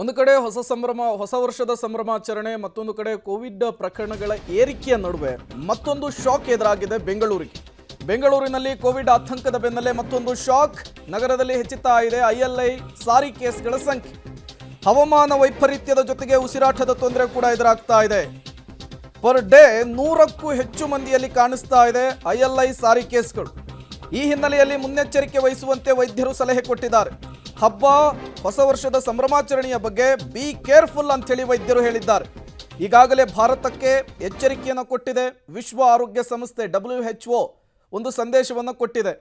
ಒಂದು ಕಡೆ ಹೊಸ ವರ್ಷದ ಸಂಭ್ರಮಾಚರಣೆ, ಮತ್ತೊಂದು ಕಡೆ ಕೋವಿಡ್ ಪ್ರಕರಣಗಳ ಏರಿಕೆಯ ನಡುವೆ ಮತ್ತೊಂದು ಶಾಕ್ ಎದುರಾಗಿದೆ ಬೆಂಗಳೂರಿಗೆ. ಬೆಂಗಳೂರಿನಲ್ಲಿ ಕೋವಿಡ್ ಆತಂಕದ ಬೆನ್ನಲ್ಲೇ ಮತ್ತೊಂದು ಶಾಕ್. ನಗರದಲ್ಲಿ ಹೆಚ್ಚುತ್ತಾ ಇದೆ ILI ಸಾರಿ ಕೇಸ್ಗಳ ಸಂಖ್ಯೆ. ಹವಾಮಾನ ವೈಪರೀತ್ಯದ ಜೊತೆಗೆ ಉಸಿರಾಟದ ತೊಂದರೆ ಕೂಡ ಎದುರಾಗ್ತಾ ಇದೆ. ಪರ್ ಡೇ 100ಕ್ಕೂ ಹೆಚ್ಚು ಮಂದಿಯಲ್ಲಿ ಕಾಣಿಸ್ತಾ ಇದೆ ILI ಸಾರಿ ಕೇಸ್ಗಳು. ಈ ಹಿನ್ನೆಲೆಯಲ್ಲಿ ಮುನ್ನೆಚ್ಚರಿಕೆ ವಹಿಸುವಂತೆ ವೈದ್ಯರು ಸಲಹೆ ಕೊಟ್ಟಿದ್ದಾರೆ. ಹಬ್ಬ ಹೊಸ ವರ್ಷದ ಸಂಭ್ರಮಾಚರಣೆಯ ಬಗ್ಗೆ ಬಿ ಕೇರ್ಫುಲ್ ಅಂತೇಳಿ ವೈದ್ಯರು ಹೇಳಿದ್ದಾರೆ. ಈಗಾಗಲೇ ಭಾರತಕ್ಕೆ ಎಚ್ಚರಿಕೆಯನ್ನು ಕೊಟ್ಟಿದೆ ವಿಶ್ವ ಆರೋಗ್ಯ ಸಂಸ್ಥೆ WHO ಒಂದು ಸಂದೇಶವನ್ನು ಕೊಟ್ಟಿದೆ.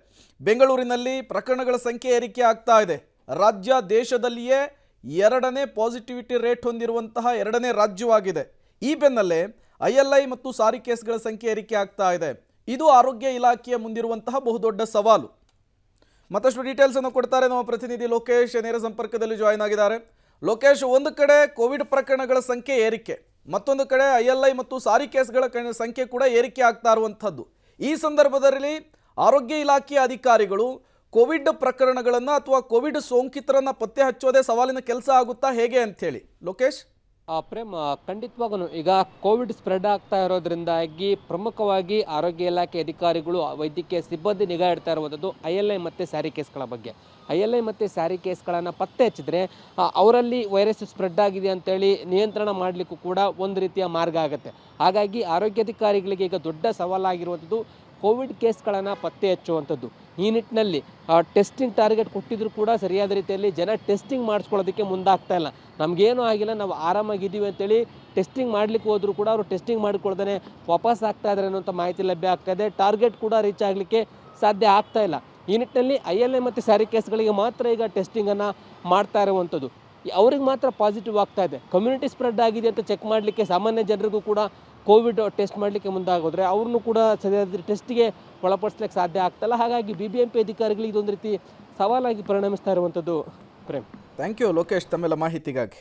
ಬೆಂಗಳೂರಿನಲ್ಲಿ ಪ್ರಕರಣಗಳ ಸಂಖ್ಯೆ ಏರಿಕೆ ಆಗ್ತಾ ಇದೆ. ರಾಜ್ಯ ದೇಶದಲ್ಲಿಯೇ 2ನೇ ಪಾಸಿಟಿವಿಟಿ ರೇಟ್ ಹೊಂದಿರುವಂತಹ 2ನೇ ರಾಜ್ಯವಾಗಿದೆ. ಈ ಬೆನ್ನಲ್ಲೇ ILI ಮತ್ತು ಸಾರಿ ಕೇಸ್ಗಳ ಸಂಖ್ಯೆ ಏರಿಕೆ ಆಗ್ತಾ ಇದೆ. ಇದು ಆರೋಗ್ಯ ಇಲಾಖೆಯ ಮುಂದಿರುವಂತಹ ಬಹುದೊಡ್ಡ ಸವಾಲು. ಮತ್ತಷ್ಟು ಡೀಟೇಲ್ಸ್ ಅನ್ನು ಕೊಡ್ತಾರೆ ನಮ್ಮ ಪ್ರತಿನಿಧಿ ಲೋಕೇಶ್, ನೇರ ಸಂಪರ್ಕದಲ್ಲಿ ಜಾಯಿನ್ ಆಗಿದ್ದಾರೆ. ಲೋಕೇಶ್, ಒಂದು ಕಡೆ ಕೋವಿಡ್ ಪ್ರಕರಣಗಳ ಸಂಖ್ಯೆ ಏರಿಕೆ, ಮತ್ತೊಂದು ಕಡೆ ILI ಮತ್ತು ಸಾರಿ ಕೇಸ್ಗಳ ಸಂಖ್ಯೆ ಕೂಡ ಏರಿಕೆ ಆಗ್ತಾ ಇರುವಂಥದ್ದು. ಈ ಸಂದರ್ಭದಲ್ಲಿ ಆರೋಗ್ಯ ಇಲಾಖೆಯ ಅಧಿಕಾರಿಗಳು ಕೋವಿಡ್ ಪ್ರಕರಣಗಳನ್ನು ಅಥವಾ ಕೋವಿಡ್ ಸೋಂಕಿತರನ್ನು ಪತ್ತೆ ಹಚ್ಚೋದೇ ಸವಾಲಿನ ಕೆಲಸ ಆಗುತ್ತಾ, ಹೇಗೆ ಅಂಥೇಳಿ ಲೋಕೇಶ್? ಪ್ರೇಮ್, ಖಂಡಿತವಾಗೂ ಈಗ ಕೋವಿಡ್ ಸ್ಪ್ರೆಡ್ ಆಗ್ತಾ ಇರೋದ್ರಿಂದಾಗಿ ಪ್ರಮುಖವಾಗಿ ಆರೋಗ್ಯ ಇಲಾಖೆ ಅಧಿಕಾರಿಗಳು, ವೈದ್ಯಕೀಯ ಸಿಬ್ಬಂದಿ ನಿಗಾ ಇಡ್ತಾ ಇರುವಂಥದ್ದು ILI ಮತ್ತು ಸ್ಯಾರಿ ಕೇಸ್ಗಳ ಬಗ್ಗೆ. ILI ಮತ್ತು ಸ್ಯಾರಿ ಕೇಸ್ಗಳನ್ನು ಪತ್ತೆ ಹಚ್ಚಿದ್ರೆ ಅವರಲ್ಲಿ ವೈರಸ್ ಸ್ಪ್ರೆಡ್ ಆಗಿದೆ ಅಂತೇಳಿ ನಿಯಂತ್ರಣ ಮಾಡಲಿಕ್ಕೂ ಕೂಡ ಒಂದು ರೀತಿಯ ಮಾರ್ಗ ಆಗುತ್ತೆ. ಹಾಗಾಗಿ ಆರೋಗ್ಯಾಧಿಕಾರಿಗಳಿಗೆ ಈಗ ದೊಡ್ಡ ಸವಾಲಾಗಿರುವಂಥದ್ದು ಕೋವಿಡ್ ಕೇಸ್ಗಳನ್ನು ಪತ್ತೆ ಹಚ್ಚುವಂಥದ್ದು. ಈ ನಿಟ್ಟಿನಲ್ಲಿ ಟೆಸ್ಟಿಂಗ್ ಟಾರ್ಗೆಟ್ ಕೊಟ್ಟಿದ್ರು ಕೂಡ ಸರಿಯಾದ ರೀತಿಯಲ್ಲಿ ಜನ ಟೆಸ್ಟಿಂಗ್ ಮಾಡಿಸ್ಕೊಳ್ಳೋದಕ್ಕೆ ಮುಂದಾಗ್ತಾ ಇಲ್ಲ. ನಮಗೇನು ಆಗಿಲ್ಲ, ನಾವು ಆರಾಮಾಗಿದ್ದೀವಿ ಅಂತೇಳಿ ಟೆಸ್ಟಿಂಗ್ ಮಾಡಲಿಕ್ಕೆ ಹೋದರೂ ಕೂಡ ಅವರು ಟೆಸ್ಟಿಂಗ್ ಮಾಡಿಕೊಳ್ದೇ ವಾಪಸ್ ಆಗ್ತಾ ಇದ್ದಾರೆ ಅನ್ನೋಂಥ ಮಾಹಿತಿ ಲಭ್ಯ ಆಗ್ತಾ ಇದೆ. ಟಾರ್ಗೆಟ್ ಕೂಡ ರೀಚ್ ಆಗಲಿಕ್ಕೆ ಸಾಧ್ಯ ಆಗ್ತಾ ಇಲ್ಲ. ಈ ನಿಟ್ಟಿನಲ್ಲಿ ILI ಮತ್ತು ಸ್ಯಾರಿ ಕೇಸ್ಗಳಿಗೆ ಮಾತ್ರ ಈಗ ಟೆಸ್ಟಿಂಗನ್ನು ಮಾಡ್ತಾ ಇರುವಂಥದ್ದು. ಅವ್ರಿಗೆ ಮಾತ್ರ ಪಾಸಿಟಿವ್ ಆಗ್ತಾ ಇದೆ. ಕಮ್ಯುನಿಟಿ ಸ್ಪ್ರೆಡ್ ಆಗಿದೆ ಅಂತ ಚೆಕ್ ಮಾಡಲಿಕ್ಕೆ ಸಾಮಾನ್ಯ ಜನರಿಗೂ ಕೂಡ ಕೋವಿಡ್ ಟೆಸ್ಟ್ ಮಾಡಲಿಕ್ಕೆ ಮುಂದಾಗೋದ್ರೆ ಅವ್ರನ್ನೂ ಕೂಡ ಸರಿಯಾದ ಟೆಸ್ಟಿಗೆ ಒಳಪಡಿಸ್ಲಿಕ್ಕೆ ಸಾಧ್ಯ ಆಗ್ತಾಯಿಲ್ಲ. ಹಾಗಾಗಿ BBMP ಅಧಿಕಾರಿಗಳಿಗೆ ಇದೊಂದು ರೀತಿ ಸವಾಲಾಗಿ ಪರಿಣಮಿಸ್ತಾ ಇರುವಂಥದ್ದು. ಪ್ರೇಮ್, ಥ್ಯಾಂಕ್ ಯು ಲೋಕೇಶ್, ತಮ್ಮೆಲ್ಲ ಮಾಹಿತಿಗಾಗಿ.